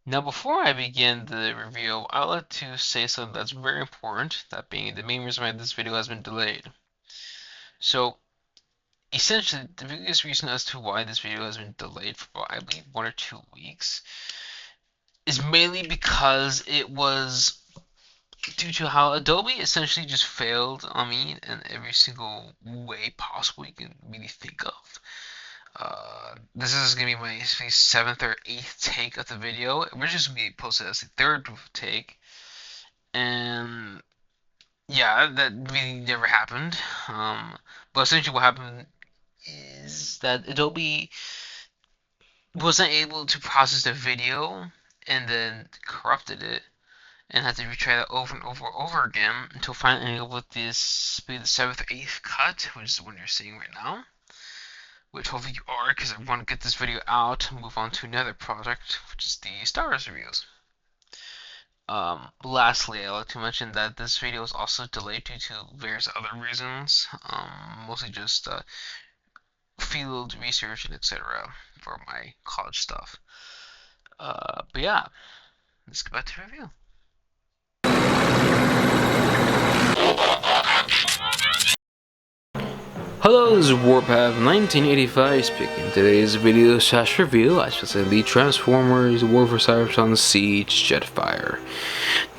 Now, before I begin the review, I'd like to say something that's very important, that being the main reason why this video has been delayed. So, essentially, the biggest reason as to why this video has been delayed for, I believe, 1 or 2 weeks is mainly because it was due to how Adobe essentially just failed on me in every single way possible you can really think of. This is gonna be my seventh or eighth take of the video. We're just gonna be posted as the third take, and yeah, that really never happened. But essentially, what happened is that Adobe wasn't able to process the video and then corrupted it and had to retry that over and over again until finally ending up with this be the seventh or eighth cut, which is the one you're seeing right now. Which hopefully you are, because I want to get this video out and move on to another project, which is the Star Wars reviews. Lastly, I'd like to mention that this video was also delayed due to various other reasons, mostly just field research and etc. for my college stuff. But yeah, let's get back to the review. Hello, this is Warpath 1985 speaking. Today's video / review, I should say, the Transformers War for Cybertron Siege Jetfire.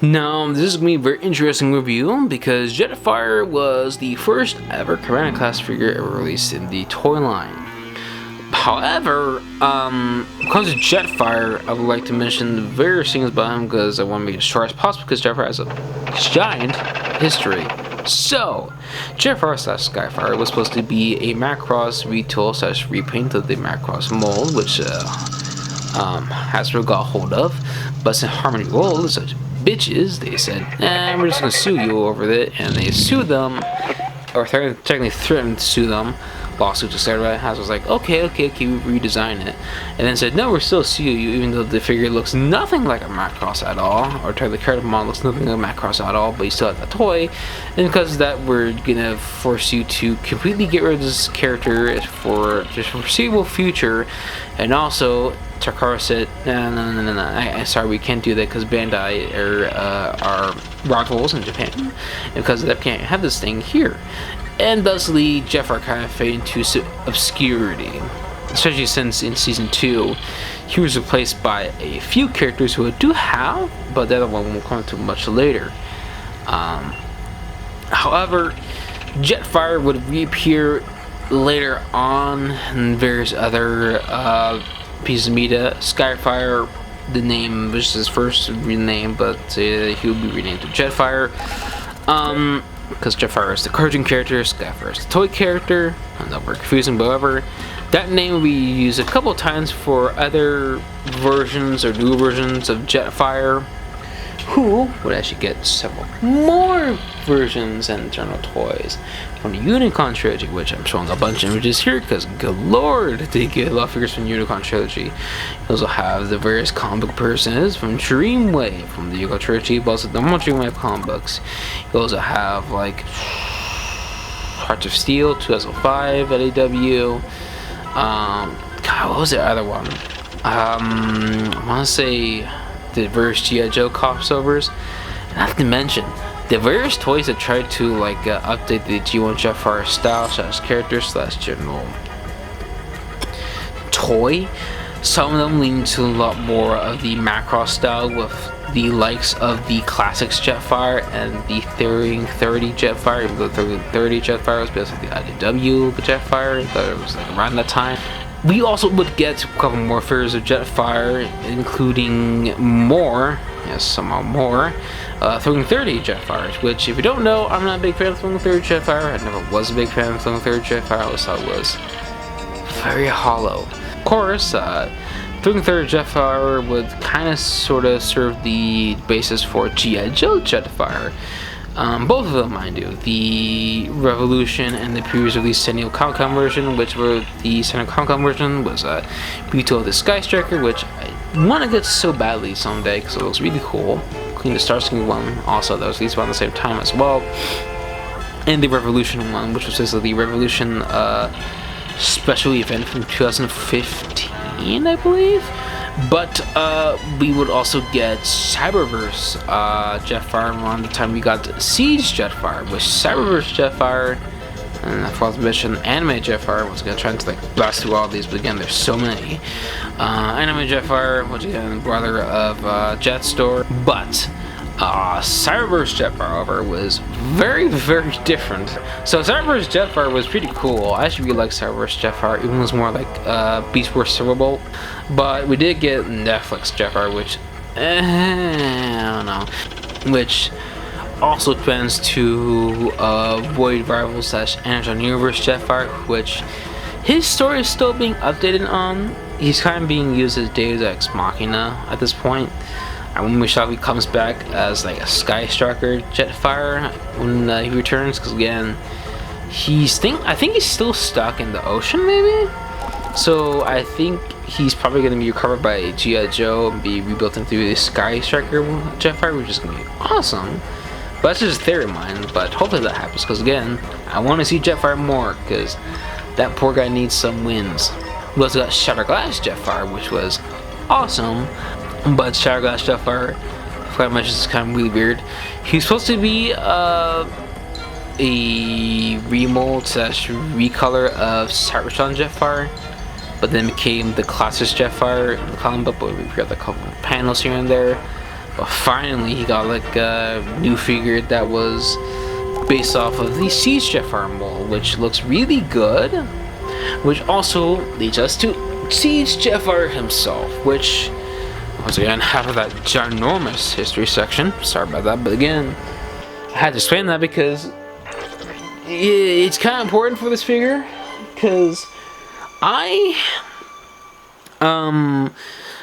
Now, this is going to be a very interesting review because Jetfire was the first ever Commander class figure ever released in the toy line. However, when it comes to Jetfire, I would like to mention various things about him because I want to make it as short as possible because Jetfire has a giant history. So, Jetfire / Skyfire was supposed to be a Macross retool / repaint of the Macross mold, which Hasbro got hold of. But since Harmony World is such bitches, they said, we're just gonna sue you over it, and they sued them, or technically threatened to sue them. Lawsuit to start with. Hasbro was like, okay, we redesign it, and then said, no, we're still suing you, even though the figure looks nothing like a Macross at all, or the character model looks nothing like a Macross at all, but you still have the toy, and because of that, we're gonna force you to completely get rid of this character for just foreseeable future, and also Takara said, no, sorry, we can't do that because Bandai are rivals in Japan, and because of that, we can't have this thing here. And thusly, Jetfire kind of faded into obscurity, especially since in Season 2, he was replaced by a few characters who I do have, but the other one will come to much later. However, Jetfire would reappear later on in various other pieces of media. Skyfire, the name was his first name, but he would be renamed to Jetfire. Because Jetfire is the cartoon character, Skyfire is the toy character. I know we're confusing, but however, that name will be used a couple times for other versions or new versions of Jetfire, who would actually get several more versions and internal toys from the Unicron trilogy, which I'm showing a bunch of images here because, good lord, they get a lot of figures from the Unicron trilogy. You also have the various comic book persons from Dreamwave from the Unicron trilogy, but also the normal Dreamwave comic books. You also have, like, Hearts of Steel 2005 at AW. God, what was the other one? I want to say the various G.I. Joe crossovers. And I have to mention the various toys that tried to update the G1 Jetfire style / character / general toy. Some of them lean to a lot more of the Macross style with the likes of the classics Jetfire and the 30 Jetfire, even though the 30 Jetfire was basically the IDW Jetfire, but it was around that time. We also would get a couple more figures of Jetfire, including more, yes, somehow more, 30 Jetfires, which, if you don't know, I'm not a big fan of 30 Jetfire. I never was a big fan of 30 Jetfire. I always thought it was very hollow. Of course, 30 Jetfire would kind of sort of serve the basis for G.I. Joe Jetfire. Both of them, mind you, the Revolution and the previous released San Diego Comic-Con version, which were the San Diego Comic-Con version was a Retool of the Sky Striker, which I want to get so badly someday because it looks really cool. Including the Starscream one, also that was released around the same time as well, and the Revolution one, which was basically the Revolution special event from 2015, I believe. But we would also get Cyberverse Jetfire around the time we got Siege Jetfire, which Cyberverse Jetfire and I forgot to mention Anime Jetfire. Once again, trying to like blast through all these, but again, there's so many. Anime Jetfire, once again, brother of Jetstor, but Cyberverse Jetfire, however, was very, very different. So Cyberverse Jetfire was pretty cool. I actually really like Cyberverse Jetfire, even though it was more like Beast Wars Silverbolt. But we did get Netflix Jetfire, which I don't know, which also depends to Void Rival / Amazon Universe Jetfire, which his story is still being updated on. He's kind of being used as Deus Ex Machina at this point. I wish he comes back as like a Sky Striker Jetfire when he returns, because again, I think he's still stuck in the ocean maybe. So I think he's probably going to be recovered by G.I. Joe and be rebuilt into the Sky Striker Jetfire, which is going to be awesome. But that's just a theory of mine, but hopefully that happens, because again, I want to see Jetfire more, because that poor guy needs some wins. We also got Shatterglass Jetfire, which was awesome, but Shatterglass Jetfire, I forgot to mention, this is kind of really weird. He's supposed to be a remold / recolor of Cybertron Jetfire, but then became the classic Jetfire in the comic book, but we got a couple of panels here and there. But finally, he got like a new figure that was based off of the Siege Jetfire mold, which looks really good. Which also leads us to Siege Jetfire himself, which, once again, half of that ginormous history section. Sorry about that, but again, I had to explain that because it's kind of important for this figure. Because I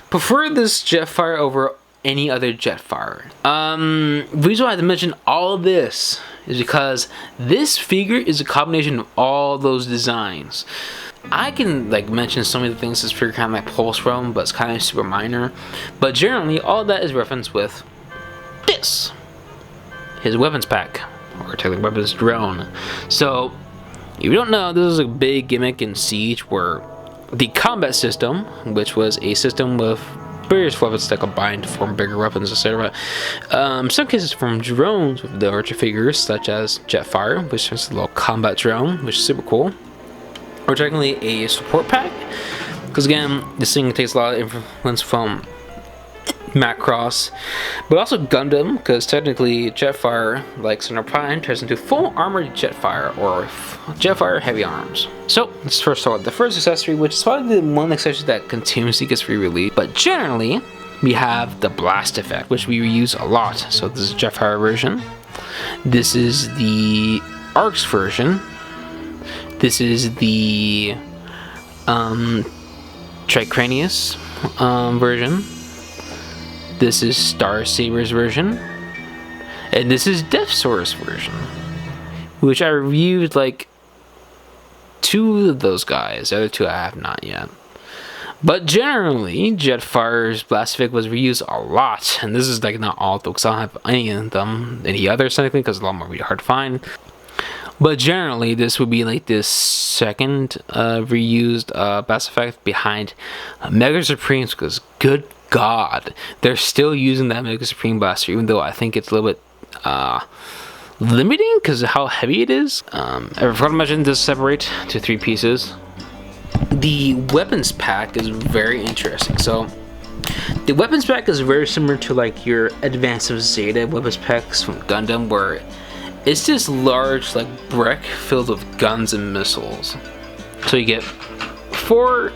prefer this Jetfire over any other Jetfire. The reason why I had to mention all of this is because this figure is a combination of all those designs. I can like mention some of the things this figure kind of like pulls from, but it's kind of super minor. But generally, all that is referenced with this, his weapons pack, or technically weapons drone. So, if you don't know, this is a big gimmick in Siege where the combat system, which was a system with various weapons that combine to form bigger weapons, etc. In some cases from drones with the larger figures, such as Jetfire, which is a little combat drone, which is super cool. Or technically a support pack, because again, this thing takes a lot of influence from Macross, but also Gundam, because technically Jetfire, like Center Prime, turns into full armored Jetfire, or Jetfire heavy arms. So let's first start with the first accessory, which is probably the one accessory that continuously gets re-released, but generally we have the blast effect, which we reuse a lot. So this is Jetfire version, this is the Arcs version, this is the Tricranius version, this is Star Saber's version, and this is Deathsaurus version, which I reviewed like 2 of those guys. The other 2 I have not yet. But generally, Jetfire's blast effect was reused a lot, and this is like not all though, because I don't have any of them, any others technically, because it's a lot more really hard to find. But generally, this would be like this second reused blast effect behind Mega Supremes, because good God, they're still using that Mega Supreme blaster, even though I think it's a little bit limiting because of how heavy it is. I forgot to mention this separate to 3 pieces. The weapons pack is very interesting. So the weapons pack is very similar to like your Advance of Zeta weapons packs from Gundam, where it's this large like brick filled with guns and missiles. So you get 4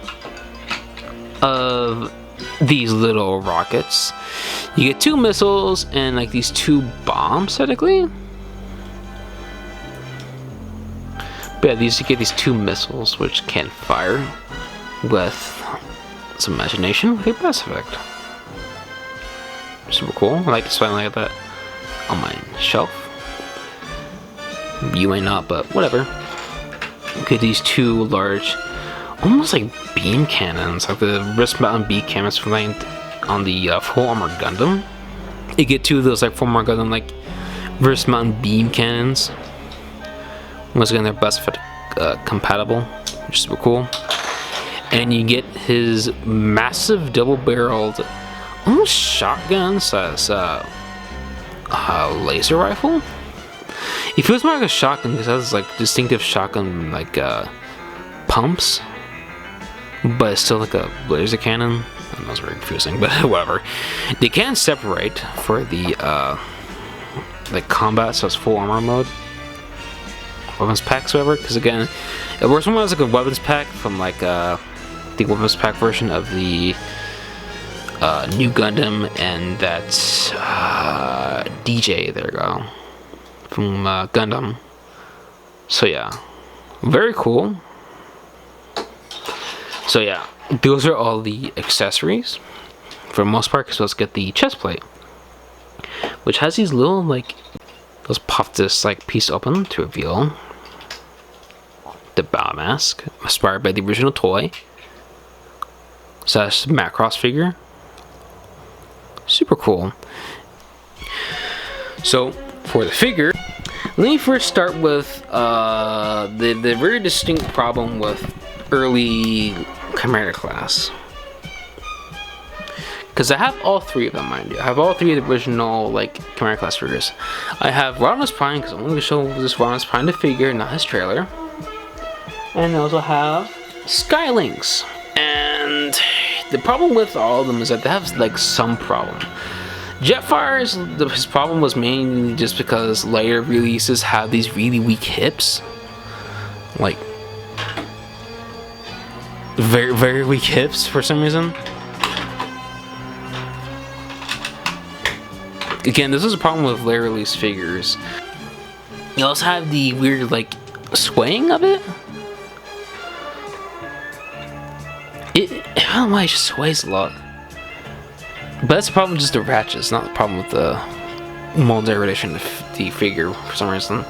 of these little rockets. You get 2 missiles and like these 2 bombs technically. But yeah, you get these 2 missiles which can fire with some imagination with a blast effect. Super cool. I like this finally have that on my shelf. You may not, but whatever. Get these 2 large, almost like beam cannons, like the wrist mounted beam cannons from on the full armor Gundam. You get 2 of those like full armor Gundam like wrist mounted beam cannons. Once again, they're blast effect compatible, which is super cool. and you get his massive double-barreled, almost shotgun size laser rifle. It feels more like a shotgun because it has like distinctive shotgun like pumps, but it's still like a laser cannon. I know it's very confusing, but whatever. They can separate for the like combat, so it's full armor mode, weapons packs, whatever. Because again, it works more as like a weapons pack from like the weapons pack version of the new Gundam and that DJ. There you go, from Gundam. So yeah, very cool. So yeah, those are all the accessories for the most part. So let's get the chest plate, which has these little like, let's pop this like piece open to reveal the bow mask, inspired by the original toy. So that's the Macross figure. Super cool. So for the figure, let me first start with the very distinct problem with early Chimera class, because I have all three of them, mind you. I have all three of the original like Chimera class figures. I have Rodimus Prime, because I'm going to show this Rodimus Prime the figure, not his trailer. And I also have Skylynx. And the problem with all of them is that they have like some problem. Jetfire's his problem was mainly just because later releases have these really weak hips, like very, very weak hips for some reason. Again, this is a problem with later release figures. You also have the weird like swaying of it. I don't know why it just sways a lot. But that's the problem with just the ratchets, not the problem with the mold degradation of the figure for some reason.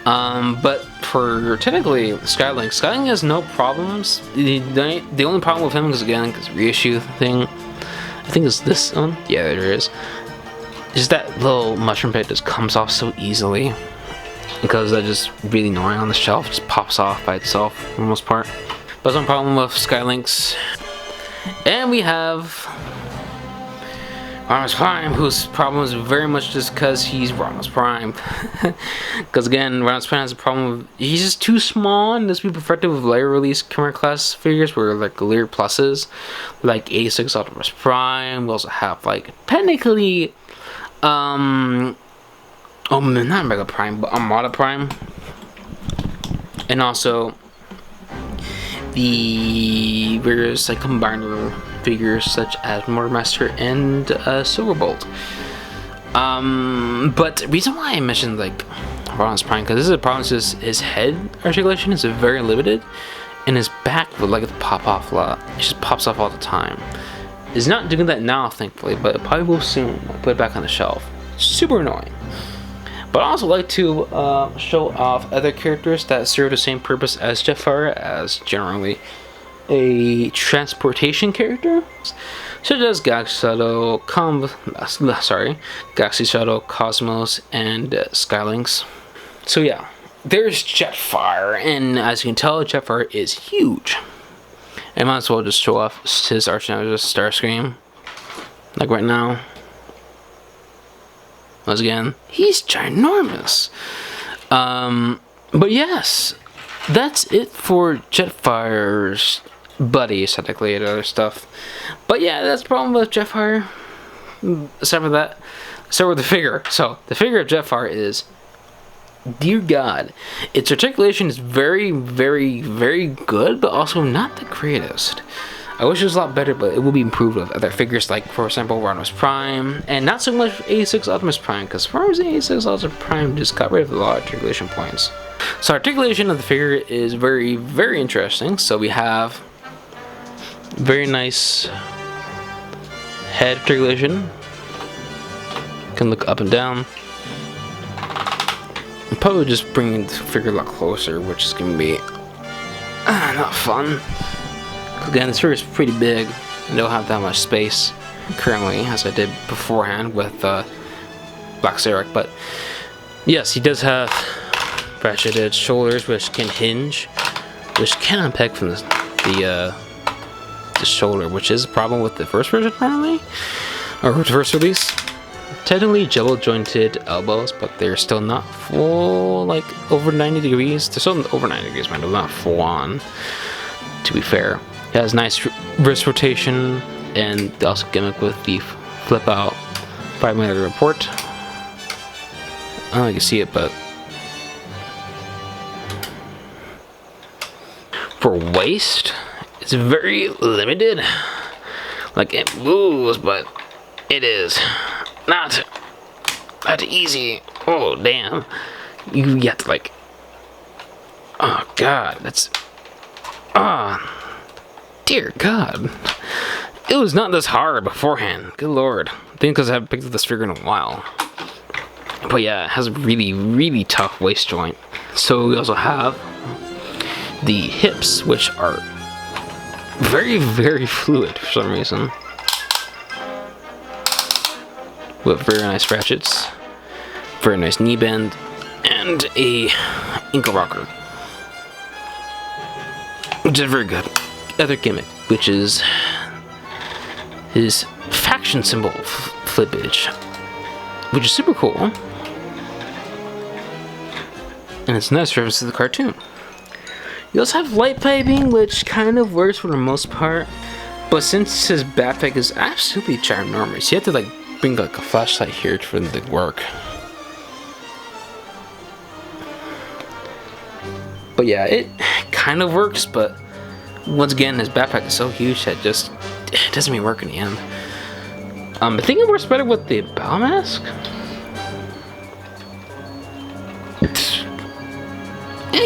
But for technically Skylynx has no problems. The only problem with him is again this reissue thing. I think it's this one. Yeah, there it is. Just that little mushroom pit just comes off so easily because that's just really annoying on the shelf. It just pops off by itself for the most part. But that's no problem with Skylynx. And we have Rodimus Prime, whose problem is very much just because he's Rodimus Prime. Because again, Rodimus Prime has a problem with, he's just too small, and this would be perfected with later release Chimera class figures where like later pluses, like 86 Optimus Prime. We also have like technically, not Mega Prime, but Armada Prime, and also the various like combiner figures such as Motormaster and Silverbolt. But the reason why I mentioned like Rodimus Prime, because this is a problem, is his head articulation is very limited, and his back would like to pop off a lot. It just pops off all the time. It's not doing that now, thankfully, but it probably will soon. I'll put it back on the shelf. Super annoying. But I also like to show off other characters that serve the same purpose as Jetfire, as generally a transportation character, such as Galaxy Shuttle, Cosmos, and Skylynx. So yeah, there's Jetfire, and as you can tell, Jetfire is huge. I might as well just show off his arch nemesis, Starscream, like right now. Once again, he's ginormous. But yes, that's it for Jetfire's buddies, technically, and other stuff. But yeah, that's the problem with Jetfire. Aside from that, start with the figure. So, the figure of Jetfire is, dear God, its articulation is very, very, very good, but also not the greatest. I wish it was a lot better, but it will be improved with other figures like, for example, Rodimus Prime, and not so much 86 Optimus Prime, because for some reason 86 Optimus Prime just got rid of a lot of articulation points. So articulation of the figure is very, very interesting. So we have very nice head articulation. You can look up and down. I'm probably just bringing the figure a lot closer, which is going to be not fun. Again, this figure is pretty big and don't have that much space currently, as I did beforehand with Black Zarek. But yes, he does have ratcheted shoulders, which can hinge, which can unpeg from the the shoulder, which is a problem with the first version apparently, or the first release. Technically double jointed elbows, but they're still not full, like over 90 degrees. They're still over 90 degrees, man, but not full on, to be fair. It has nice wrist rotation, and they also gimmick with the flip out 5mm report. I don't know if you can see it, but for waist, it's very limited. Like, it moves, but it is not that easy. Oh, damn. You have to, like, oh, God, that's, dear God. It was not this hard beforehand. Good Lord. I think because I haven't picked up this figure in a while. But yeah, it has a really, really tough waist joint. So we also have the hips, which are very, very fluid for some reason. With very nice ratchets, very nice knee bend, and a ankle rocker, which is very good. Other gimmick, which is his faction symbol flippage, which is super cool, and it's a nice reference to the cartoon. You also have light piping, which kind of works for the most part, but since his backpack is absolutely ginormous, you have to like bring like a flashlight here for them to work. But yeah, it kind of works, but once again, his backpack is so huge that it doesn't even work in the end. I think it works better with the battle mask.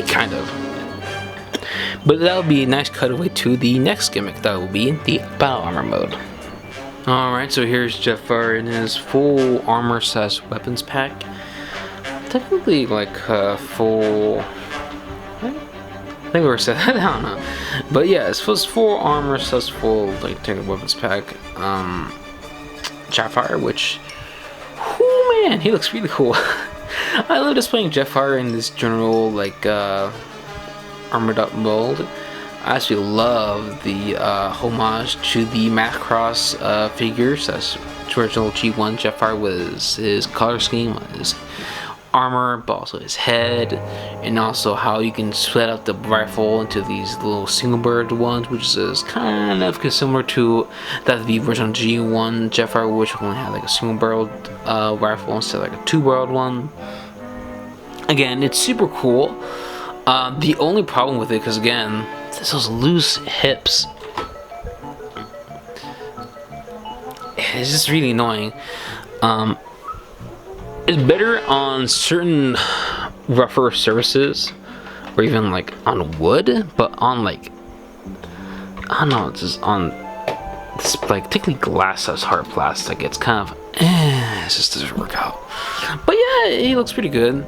Kind of. But that would be a nice cutaway to the next gimmick. That will be the battle armor mode. Alright, so here's Jetfire in his full armor / weapons pack. Technically, like, full. I think we were said that. I don't know. But yeah, it's full armor / full, like, technical weapons pack. Jetfire, which. Oh man, he looks really cool. I love displaying Jetfire in this general, like, armored up mold. I actually love the homage to the Macross figures. That's original G1 Jetfire was his color scheme, his armor, but also his head, and also how you can split up the rifle into these little single barreled ones, which is kind of similar to that of the original G1 Jetfire, which only had like a single barreled rifle instead of like a two barreled one. Again, it's super cool. The only problem with it, because again, it's those loose hips. It's just really annoying. It's better on certain rougher surfaces, or even like on wood, but on like, I don't know, it's just on this, like, technically glass that's hard plastic. It's kind of, it just doesn't work out. But yeah, he looks pretty good.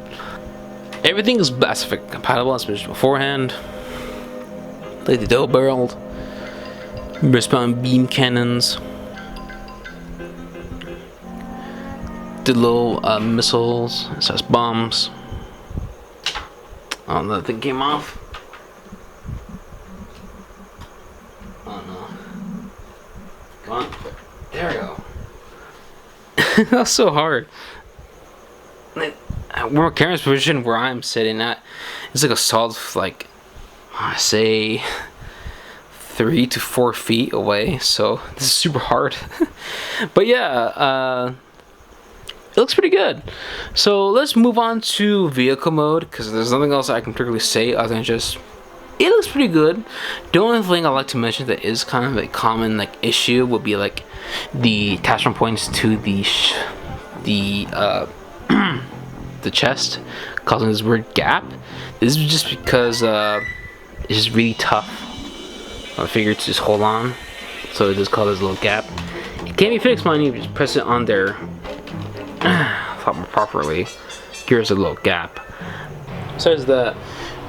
Everything is Mass Effect compatible, as mentioned beforehand. Like the double barreled respawn beam cannons, the little missiles, it says bombs. Oh, that thing came off. Oh no. Come on. There we go. That's so hard. We're in camera's position where I'm sitting at. It's like a solid, like, I say 3 to 4 feet away, so this is super hard. But yeah, it looks pretty good. So let's move on to vehicle mode, because there's nothing else I can particularly say other than just it looks pretty good. The only thing I like to mention that is kind of a common like issue would be like the attachment points to the the chest, causing this weird gap. This is just because it's just really tough. I figured to just hold on, so it just causes this little gap. It can't be fixed, mind you. Just press it on there. Thought more properly. Here's a little gap. Besides that,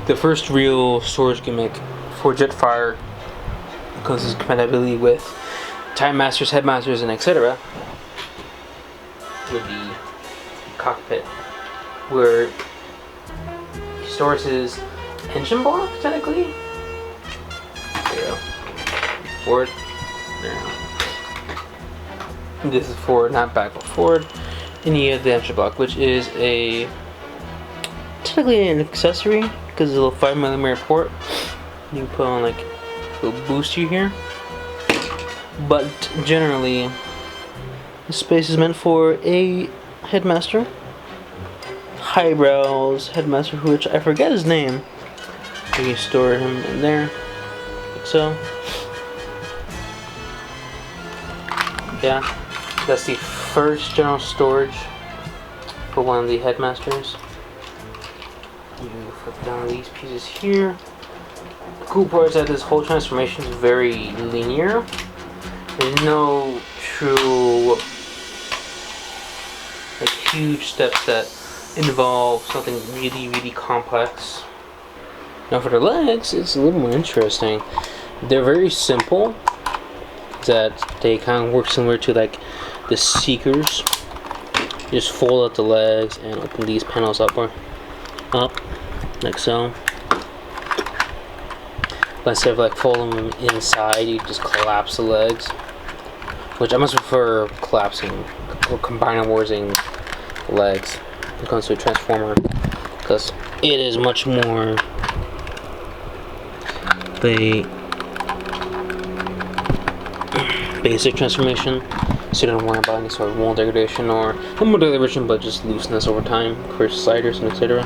the first real storage gimmick for Jetfire comes with compatibility with Time Masters, Headmasters, and etc. With the cockpit, where he stores his engine block, technically. There you go. Forward. there. This is forward, not back, but forward. And you have the entry block, which is a technically an accessory because it's a little 5mm port. You can put on like a little booster here. But generally, this space is meant for a headmaster. Highbrow's headmaster, which I forget his name. You can store him in there, like so. Yeah, that's the first general storage for one of the headmasters. You flip down these pieces here. The cool part is that this whole transformation is very linear. There's no true like huge steps that involve something really, really complex. Now for the legs, it's a little more interesting. They're very simple. That they kind of work similar to like the Seekers. You just fold out the legs and open these panels up like so. But instead of like folding them inside, you just collapse the legs. Which I much prefer collapsing or combining warring legs when it comes to a transformer, because it is much more the basic transformation, so you don't worry about any sort of mold degradation or not mold degradation, but just looseness over time for sliders and etc.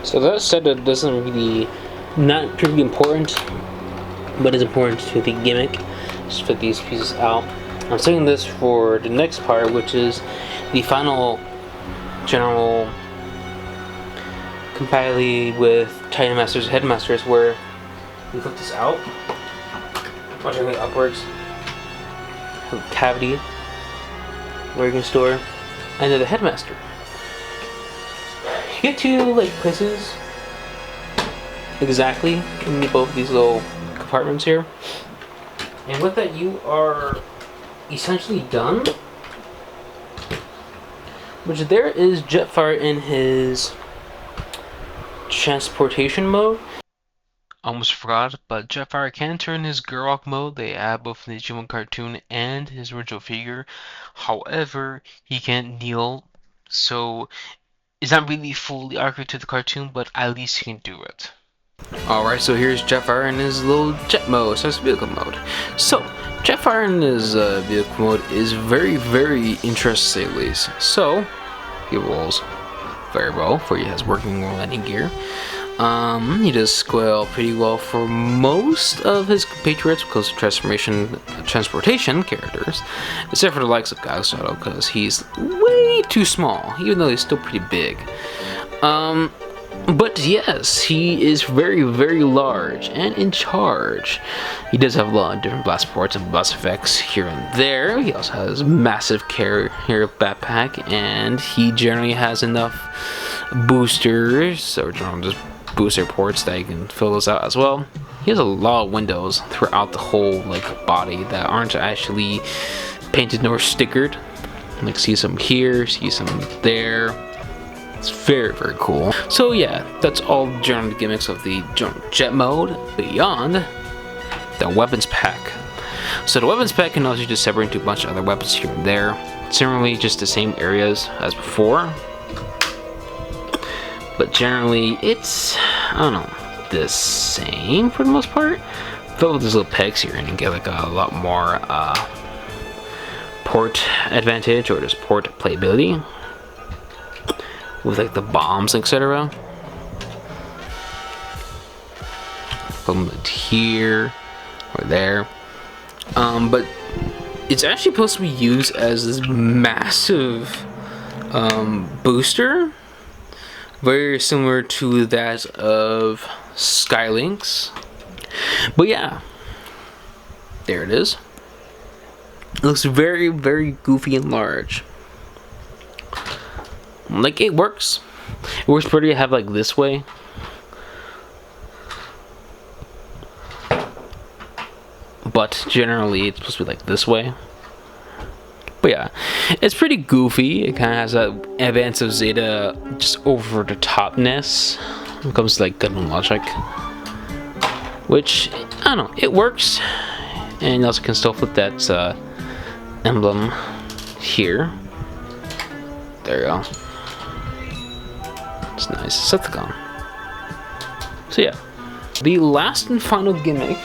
So that said, it doesn't really not particularly important, but it's important to the gimmick. Just fit these pieces out. I'm saving this for the next part, which is the final general compatibility with Titan Masters Headmasters, where we put this out. Watch it go upwards. Have a cavity where you can store under the headmaster. You get two like places exactly in both these little compartments here, and with that you are essentially done. Which there is Jetfire in his transportation mode. Almost forgot, but Jetfire can turn his Gurok mode. They add both in the Digimon cartoon and his original figure. However, he can't kneel, so it's not really fully accurate to the cartoon, but at least he can do it. Alright, so here's Jetfire in his little jet mode, so it's vehicle mode. So, Jetfire in his vehicle mode is very, very interesting at least. So, he rolls very well, for he has working landing gear. He does squeal pretty well for most of his compatriots because of transportation characters, except for the likes of Gaussado, because he's way too small, even though he's still pretty big. But yes, he is very, very large and in charge. He does have a lot of different blast ports and blast effects here and there. He also has a massive carrier backpack, and he generally has enough boosters, or just booster ports, that you can fill those out as well. He has a lot of windows throughout the whole like body that aren't actually painted nor stickered. Like see some here, see some there. It's very, very cool. So yeah, that's all general gimmicks of the jet mode. Beyond the weapons pack. So the weapons pack can also just separate into a bunch of other weapons here and there. Similarly, just the same areas as before. But generally, it's, I don't know, the same for the most part. But with these little pegs here, and you get like a lot more port advantage, or just port playability. With like the bombs, etc. From here or there. But it's actually supposed to be used as this massive booster, very similar to that of Skylink's. But yeah, there it is. It looks very, very goofy and large. Like, it works. It works pretty to have like this way. But generally it's supposed to be like this way. But yeah, it's pretty goofy. It kind of has that Advance of Zeta just over the topness when it comes to like Gundam logic. Which, I don't know, it works. And you also can still flip that emblem here. There you go. It's nice. Decepticon. So yeah. The last and final gimmick,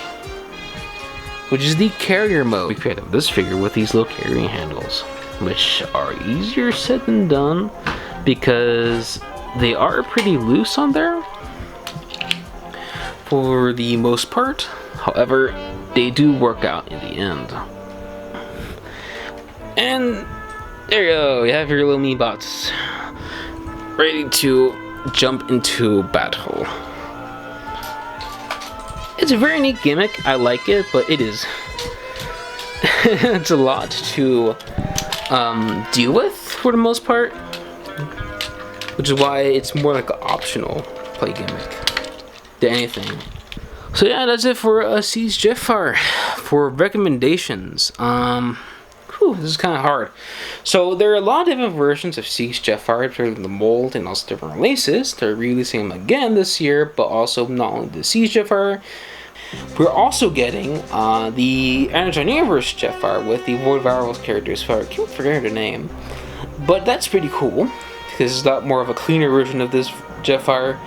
which is the carrier mode. We created this figure with these little carrying handles, which are easier said than done because they are pretty loose on there for the most part. However, they do work out in the end. And there you go, you have your little Meebots ready to jump into battle. It's a very neat gimmick, I like it, but it is it's a lot to deal with for the most part, which is why it's more like an optional play gimmick than anything. So yeah, that's it for Siege Jetfire. For recommendations, this is kind of hard. So there are a lot of different versions of Siege Jetfire, particularly the mold and also different releases. They're releasing them again this year, but also not only the Siege Jetfire. We're also getting the Energon Universe Jetfire with the Void Virals characters. So I keep forgetting the name, but that's pretty cool because it's a lot more of a cleaner version of this Jetfire.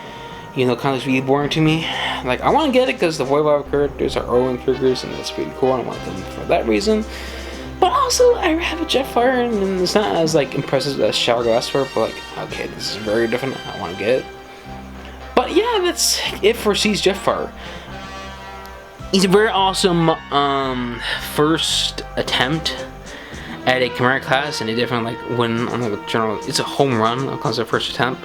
You know, kind of really boring to me. Like, I want to get it because the Void Viral characters are Owen figures, and that's pretty cool. I want them for that reason. But also, I have a Jetfire, and it's not as like impressive as Shower Glassfire, but like, okay, this is very different. I want to get it. But yeah, that's it for Siege Jetfire. He's a very awesome first attempt at a Chimera class, and a different like win on the general. It's a home run because of first attempt,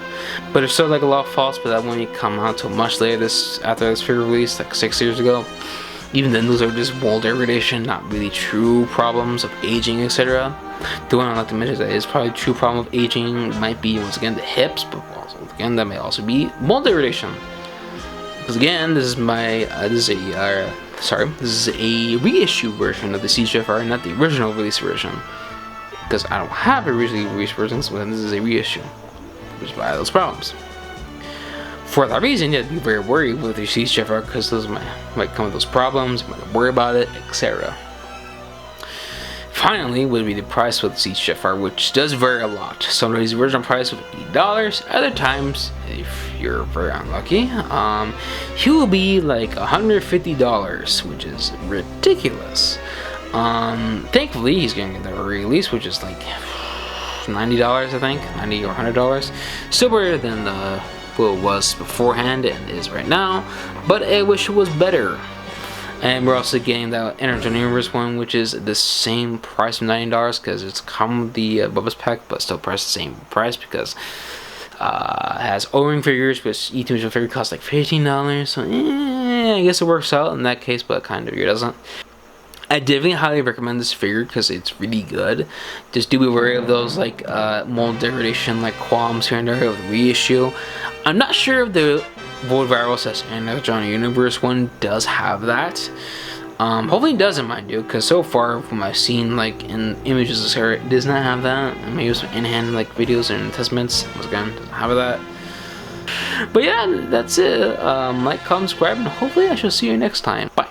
but there's still like a lot of faults. But that won't even come out till much later after this figure release, like 6 years ago. Even then, those are just mold degradation, not really true problems of aging, etc. The one I'd like to mention that is probably true problem of aging might be once again the hips, but also again that may also be mold degradation. Because again, this is a reissue version of the Siege Jetfire, not the original release version. Because I don't have originally released versions, but this is a reissue, which is why those problems. For that reason, you have to be very worried with your Siege Jetfire because those might come with those problems, you might worry about it, etc. Finally, would be the price with the Siege Jetfire, which does vary a lot. Sometimes the original price would be $80, other times, if you're very unlucky, he will be like $150, which is ridiculous. Thankfully, he's going to get the release, which is like $90, I think, $90 or $100. Still better than what it was beforehand and is right now, but I wish it was better. And we're also getting the Energon Universe one, which is the same price of $90 because it's come with the Bubba's pack, but still priced the same price because it has O-ring figures, which each individual figure costs like $15. So I guess it works out in that case, but kind of it doesn't. I definitely highly recommend this figure because it's really good. Just do be wary of those like mold degradation like qualms here and there with the reissue. I'm not sure if the Void Virals and Energon Universe one does have that. Hopefully it doesn't, mind you, because so far from I've seen like in images of Sarah, it does not have that. I may use some in-hand like videos and testaments. Once again, doesn't have that. But yeah, that's it. Like, comment, subscribe, and hopefully I shall see you next time. Bye.